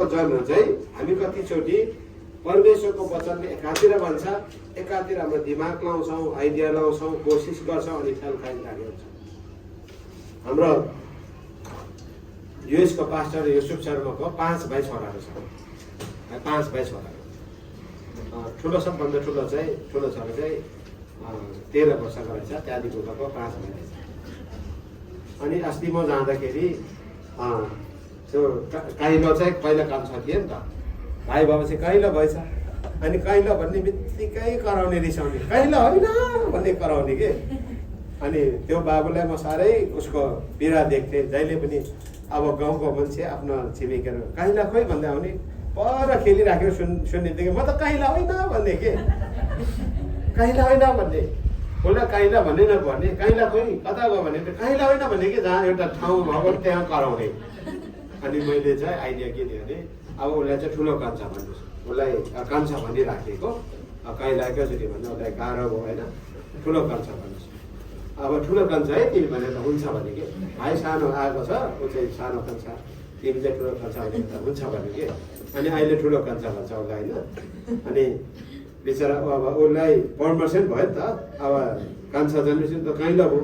जन्म चाहिँ हामी कतिचोटि परमेश्वरको वचनले एकातिर भन्छ, एकातिर हाम्रो दिमाग लाउँछौँ, आइडिया लाउँछौँ, कोसिस गर्छौँ अनि फेल खाइरहेको हुन्छ। हाम्रो युएसको पास्टर युसुफ शर्माको 5 भाइ छोराहरू छ। 5 भाइ छोराहरू। ठुलो सबभन्दा ठुलो छोरा चाहिँ 13 वर्षको रहेछ, त्यहाँदेखि उताको 5 भाइ रहेछ। अनि अस्ति म जाँदाखेरि त्यो काइलो चाहिँ पहिला काम छ थिएँ नि त, भाइ बाबा चाहिँ काइलो भएछ। अनि काइलो भन्ने बित्तिकै कराउने रिसाउने, काइलो होइन भन्ने कराउने के। अनि त्यो बाबुलाई म साह्रै उसको पीडा देख्थेँ। जहिले पनि अब गाउँको मान्छे आफ्नो छिमेकीहरू काइला खोइ भन्दै आउने, पर खेलिराखेको सुन्ने म त काइला होइन भन्ने के, काइला होइन भन्ने। उसलाई काइला भन्ने नभन्ने, काइला खोइ कता गयो भने काइला होइन भन्ने कि, जहाँ एउटा ठाउँ भएको त्यहाँ कराउने। अनि मैले चाहिँ आइडिया के दिएँ भने अब उसलाई चाहिँ ठुलो कान्छा भन्नुहोस्, उसलाई कान्छा भनिराखेको, काइला कसरी भन्दा उसलाई गाह्रो भयो होइन, ठुलो कान्छा भन्नुहोस्। अब ठुलो कान्छा है तिमी भनेर त हुन्छ भने कि, भाइ सानो आएको छ ऊ चाहिँ सानो कान्छा, तिमी चाहिँ ठुलो कान्छा भने त हुन्छ भने कि। अनि अहिले ठुलो कान्छा भन्छ उसलाई होइन। अनि बिचरा अब उसलाई पर्मर्सेन्ट भयो नि त, अब कान्छा जन्मेपछि त काइला भयो।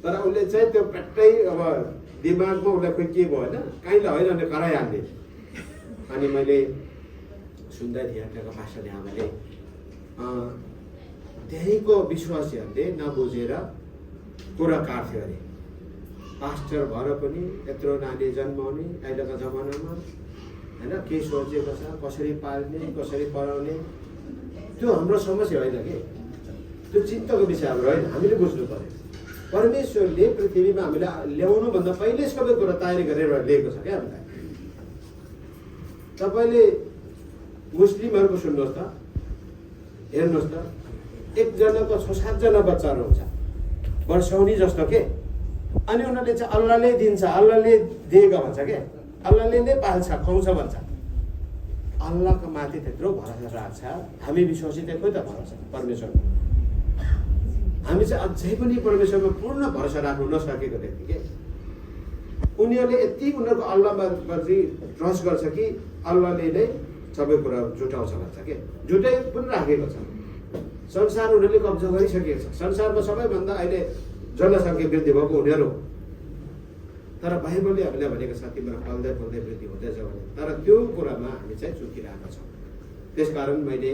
तर उसले चाहिँ त्यो पेट्टै अब दिमागमा उसलाई खोइ के भयो होइन, काइला होइन भने कराइहाल्ने। अनि मैले सुन्दै थिएँ त्यहाँको पास्टरले आमाले त्यहीँको विश्वासीहरूले नबुझेर कुरा काट्थ्यो अरे। पास्टर भएर पनि यत्रो नानी जन्माउने अहिलेको जमानामा होइन, के सोचेको छ, कसरी पाल्ने, कसरी पढाउने, त्यो हाम्रो समस्या होइन कि, त्यो चिन्ताको विषय हाम्रो होइन। हामीले बुझ्नु पर्यो परमेश्वरले पृथ्वीमा हामीलाई ल्याउनुभन्दा पहिले सबै कुरा तयारी गरेर लिएको छ क्या हामीलाई। तपाईँले मुस्लिमहरूको सुन्नुहोस् त, हेर्नुहोस् त, एकजनाको 6-7 जना बच्चाहरू हुन्छ वर्षौनी जस्तो के। अनि उनीहरूले चाहिँ अल्लाहले दिन्छ, अल्लाहले दिएको भन्छ क्या, अल्लाहले नै पाल्छ खुवाउँछ भन्छ। अल्लाहको माथि त्यत्रो भरोसा राख्छ, हामी विश्वासी चाहिँ कोही त भरोसा परमेश्वरमा। हामी चाहिँ अझै पनि परमेश्वरमा पूर्ण भरोसा राख्नु नसकेको व्यक्ति के। उनीहरूले यति उनीहरूको अल्लाहमा चाहिँ ट्रस्ट गर्छ कि अल्लाहले नै सबै कुरा जुटाउँछ भन्छ के, जुटाइ पनि राखेको छ। संसार उनीहरूले कब्जा गरिसकेको छ। संसारमा सबैभन्दा अहिले जनसङ्ख्या वृद्धि भएको उनीहरू। तर बाइबलले हामीलाई भनेको छ तिम्रो फल्दै फल्दै वृद्धि हुँदैछ भने। तर त्यो कुरामा हामी चाहिँ चुकिरहेका छौँ। त्यसकारण मैले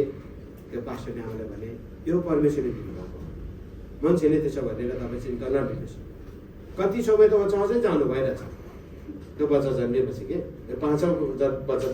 त्यो पास्टरले हामीलाई भने यो परमेश्वरले दिनुभएको, मान्छेले त्यसो भनेर तपाईँ चिन्ता नलिनुहोस्। कति समय त बच्चा अझै जानु भइरहेछ, त्यो बच्चा जन्मिएपछि के, 5औँ बच्चा